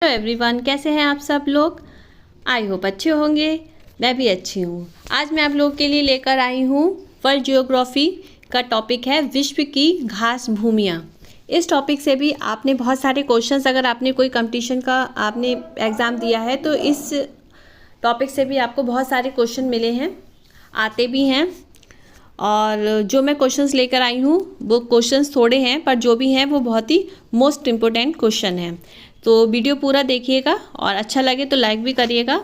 Hello everyone, कैसे हैं आप सब लोग। आई होप अच्छे होंगे। मैं भी अच्छी हूँ। आज मैं आप लोगों के लिए लेकर आई हूँ वर्ल्ड जियोग्राफी का टॉपिक है विश्व की घास भूमियाँ। इस टॉपिक से भी आपने बहुत सारे क्वेश्चंस, अगर आपने कोई कंपटीशन का आपने एग्ज़ाम दिया है तो इस टॉपिक से भी आपको बहुत सारे क्वेश्चन मिले हैं, आते भी हैं। और जो मैं क्वेश्चंस लेकर आई हूँ वो क्वेश्चंस थोड़े हैं, पर जो भी हैं वो बहुत ही मोस्ट इम्पोर्टेंट क्वेश्चन हैं। तो वीडियो पूरा देखिएगा और अच्छा लगे तो लाइक भी करिएगा,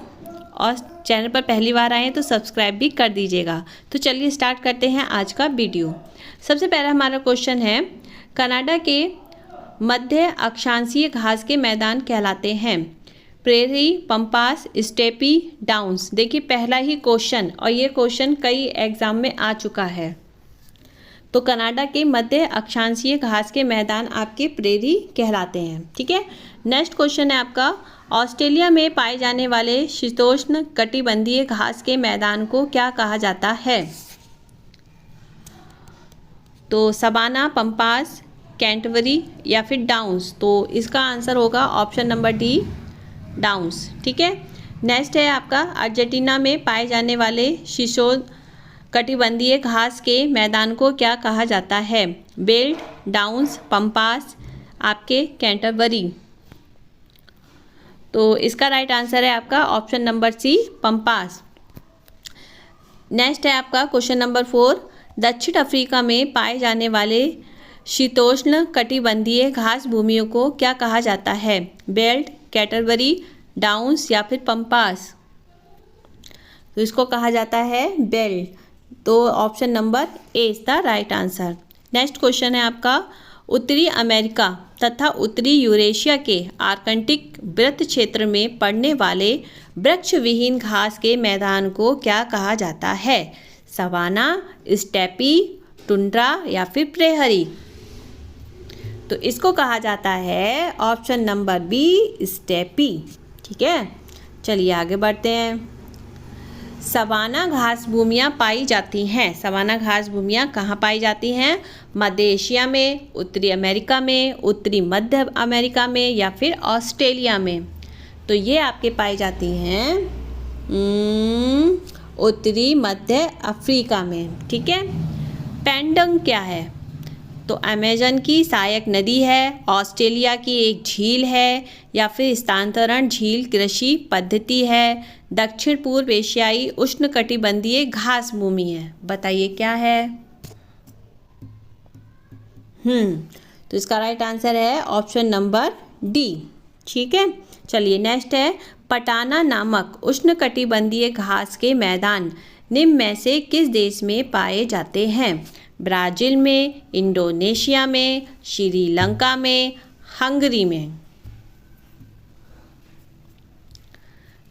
और चैनल पर पहली बार आए हैं तो सब्सक्राइब भी कर दीजिएगा। तो चलिए स्टार्ट करते हैं आज का वीडियो। सबसे पहला हमारा क्वेश्चन है, कनाडा के मध्य अक्षांशीय घास के मैदान कहलाते हैं? Prairie, pampas, steppe, downs. देखिए पहला ही क्वेश्चन, और ये क्वेश्चन कई एग्जाम में आ चुका है। तो कनाडा के मध्य अक्षांशीय घास के मैदान आपके प्रेरी कहलाते हैं। ठीक है। नेक्स्ट क्वेश्चन है आपका, ऑस्ट्रेलिया में पाए जाने वाले शीतोष्ण कटिबंधीय घास के मैदान को क्या कहा जाता है? तो सवाना, पंपास, कैंटरबरी या फिर डाउन्स। तो इसका आंसर होगा ऑप्शन नंबर डी, डाउन्स। ठीक है। नेक्स्ट है आपका, अर्जेंटीना में पाए जाने वाले शीतोष्ण कटिबंधीय घास के मैदान को क्या कहा जाता है? बेल्ट, डाउन्स, पंपास, आपके कैंटरबरी। तो इसका राइट आंसर है आपका option number C, pampas. Next है आपका क्वेश्चन नंबर 4, दक्षिण अफ्रीका में पाए जाने वाले शीतोष्ण कटिबंधीय घास भूमियों को क्या कहा जाता है? बेल्ट, कैंटरबरी, डाउन्स या फिर पंपास। तो इसको कहा जाता है बेल्ट। तो option number A is the right answer. Next question है आपका, उत्तरी अमेरिका तथा उत्तरी यूरेशिया के आर्कटिक वृत्त क्षेत्र में पड़ने वाले वृक्ष विहीन घास के मैदान को क्या कहा जाता है? सवाना, स्टेपी, टुंड्रा या फिर प्रेहरी। तो इसको कहा जाता है ऑप्शन नंबर बी, स्टेपी। ठीक है। चलिए आगे बढ़ते हैं। सवाना घास भूमियाँ पाई जाती हैं। सवाना घास भूमियाँ कहाँ पाई जाती हैं? मध्य एशिया में, उत्तरी अमेरिका में, उत्तरी मध्य अमेरिका में या फिर ऑस्ट्रेलिया में। तो ये आपके पाई जाती हैं उत्तरी मध्य अफ्रीका में। ठीक है। पेंडंग क्या है? तो अमेजन की सहायक नदी है, ऑस्ट्रेलिया की एक झील है या फिर स्थानांतरण झील कृषि पद्धति है, दक्षिण पूर्व एशियाई उष्णकटिबंधीय घास भूमि है। बताइए क्या है? तो इसका राइट आंसर है ऑप्शन नंबर डी। ठीक है। चलिए नेक्स्ट है, पटाना नामक उष्णकटिबंधीय घास के मैदान निम्न में से किस देश में पाए जाते हैं? ब्राज़ील में, इंडोनेशिया में, श्रीलंका में, हंगरी में।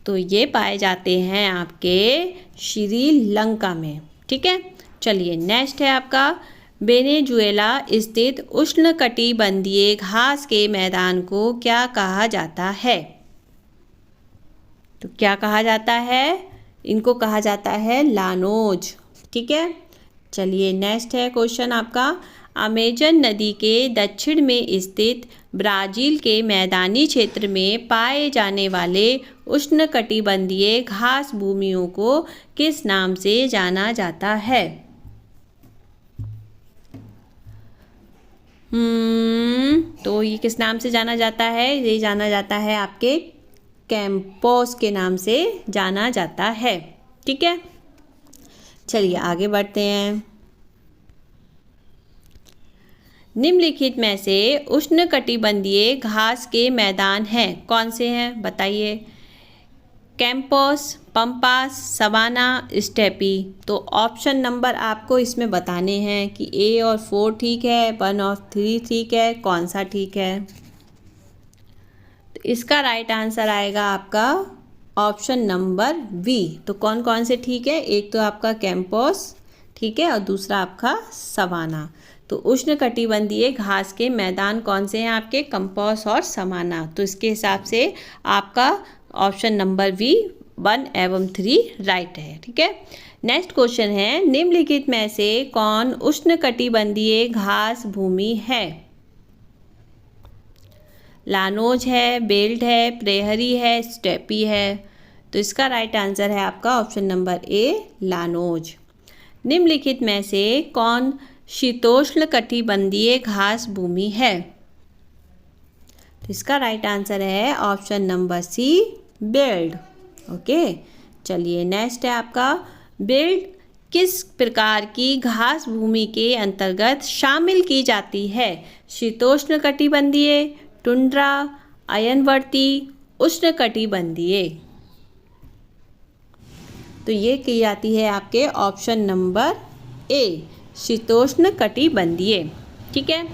तो ये पाए जाते हैं आपके श्रीलंका में। ठीक है। चलिए नेक्स्ट है आपका, वेनेजुएला स्थित उष्णकटिबंधीय घास के मैदान को क्या कहा जाता है? तो क्या कहा जाता है? इनको कहा जाता है लानोज। ठीक है। चलिए नेक्स्ट है क्वेश्चन आपका, अमेजन नदी के दक्षिण में स्थित ब्राज़ील के मैदानी क्षेत्र में पाए जाने वाले उष्णकटिबंधीय घास भूमियों को किस नाम से जाना जाता है? तो ये किस नाम से जाना जाता है? ये जाना जाता है आपके कैंपोस के नाम से जाना जाता है। ठीक है। चलिए आगे बढ़ते हैं। निम्नलिखित में से उष्णकटिबंधीय घास के मैदान हैं, कौन से हैं? बताइए। Campos, pampas, savanna, steppe. तो ऑप्शन नंबर आपको इसमें बताने हैं कि ए और 4 ठीक है, 1 और 3 ठीक है, कौन सा ठीक है? तो इसका राइट आंसर आएगा आपका ऑप्शन नंबर बी। तो कौन कौन से ठीक है? एक तो आपका कैंपोस, ठीक है, और दूसरा आपका सवाना। तो उष्णकटिबंधीय घास के मैदान कौन से हैं आपके? कैंपोस और सवाना। तो इसके हिसाब से आपका ऑप्शन नंबर बी 1 एवं 3 राइट है। ठीक है। नेक्स्ट क्वेश्चन है, निम्नलिखित में से कौन उष्णकटिबंधीय घास भूमि है? लानोज है, बेल्ट है, प्रेहरी है, स्टेपी है। तो इसका राइट आंसर है आपका ऑप्शन नंबर ए, लानोज। निम्नलिखित में से कौन शीतोष्णकटिबंधीय घास भूमि है? तो इसका राइट आंसर है option number C, belt. Okay, चलिए नेक्स्ट है आपका, बेल्ट किस प्रकार की घास भूमि के अंतर्गत शामिल की जाती है? शीतोष्णकटिबंधीय, टुंड्रा, अयनवर्ती, उष्णकटिबंधीय। तो ये की जाती है आपके ऑप्शन नंबर ए, शीतोष्णकटिबंधीय। ठीक है,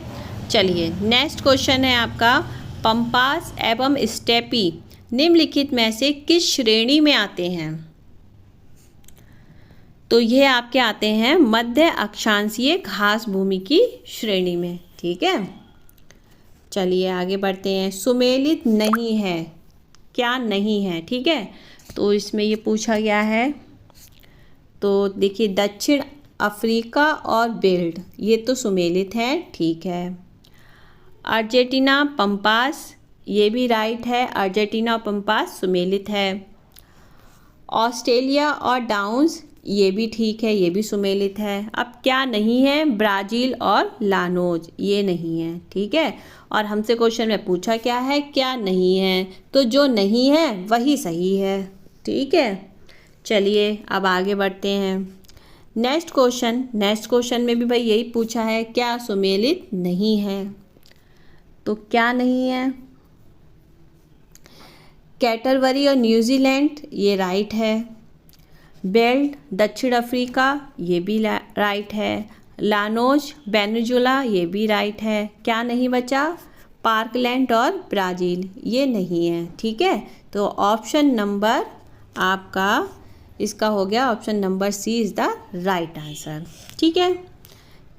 चलिए नेक्स्ट क्वेश्चन है आपका, पंपास एवं स्टेपी निम्नलिखित में से किस श्रेणी में आते हैं? तो ये आपके आते हैं मध्य अक्षांशीय घास भूमि की श्रेणी में। ठीक है, चलिए आगे बढ़ते हैं। सुमेलित नहीं है, क्या नहीं है? ठीक है, तो इसमें ये पूछा गया है। तो देखिए, दक्षिण अफ्रीका और बेल्ट ये तो सुमेलित है। ठीक है, अर्जेंटीना पंपास ये भी राइट है, अर्जेंटीना और पंपास सुमेलित है। ऑस्ट्रेलिया और डाउन्स ये भी ठीक है, ये भी सुमेलित है। अब क्या नहीं है? ब्राज़ील और लानोज ये नहीं है। ठीक है, और हमसे क्वेश्चन में पूछा क्या है? क्या नहीं है, तो जो नहीं है वही सही है। ठीक है, चलिए अब आगे बढ़ते हैं। नेक्स्ट क्वेश्चन में भी भाई यही पूछा है, क्या सुमेलित नहीं है? तो क्या नहीं है? कैटरबरी और न्यूजीलैंड ये राइट है। बेल्ट दक्षिण अफ्रीका ये भी राइट है। लानोज वेनेजुला ये भी राइट है। क्या नहीं बचा? पार्कलैंड और ब्राज़ील ये नहीं है। ठीक है, तो ऑप्शन नंबर आपका इसका हो गया option number C is the right answer. ठीक है,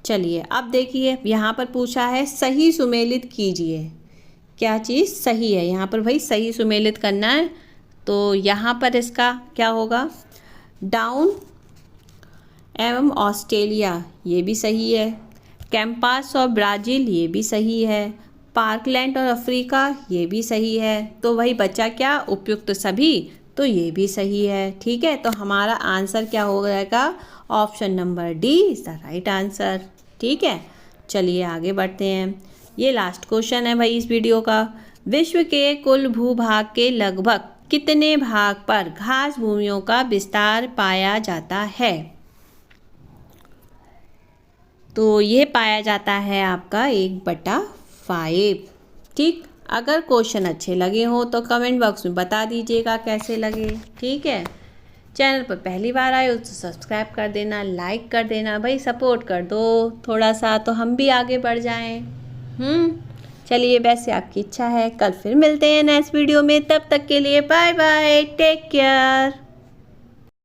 चलिए अब देखिए, यहाँ पर पूछा है सही सुमेलित कीजिए। क्या चीज़ सही है? यहाँ पर भाई सही सुमेलित करना है। तो यहाँ पर इसका क्या होगा? डाउन एवं ऑस्ट्रेलिया ये भी सही है। कैंपास और ब्राज़ील ये भी सही है। पार्कलैंड और अफ्रीका ये भी सही है। तो वही बचा क्या? उपयुक्त सभी, तो ये भी सही है। ठीक है, तो हमारा आंसर क्या हो जाएगा? Option number D is the right answer. ठीक है, चलिए आगे बढ़ते हैं। ये लास्ट क्वेश्चन है भाई इस वीडियो का। विश्व के कुल भूभाग के लगभग कितने भाग पर घास भूमियों का विस्तार पाया जाता है? तो ये पाया जाता है आपका 1/5। ठीक, अगर क्वेश्चन अच्छे लगे हो तो कमेंट बॉक्स में बता दीजिएगा कैसे लगे। ठीक है, चैनल पर पहली बार आए हो तो सब्सक्राइब कर देना, लाइक कर देना, भाई सपोर्ट कर दो थोड़ा सा, तो हम भी आगे बढ़ जाएं। चलिए, वैसे आपकी इच्छा है। कल फिर मिलते हैं नेक्स्ट वीडियो में, तब तक के लिए बाय बाय, टेक केयर।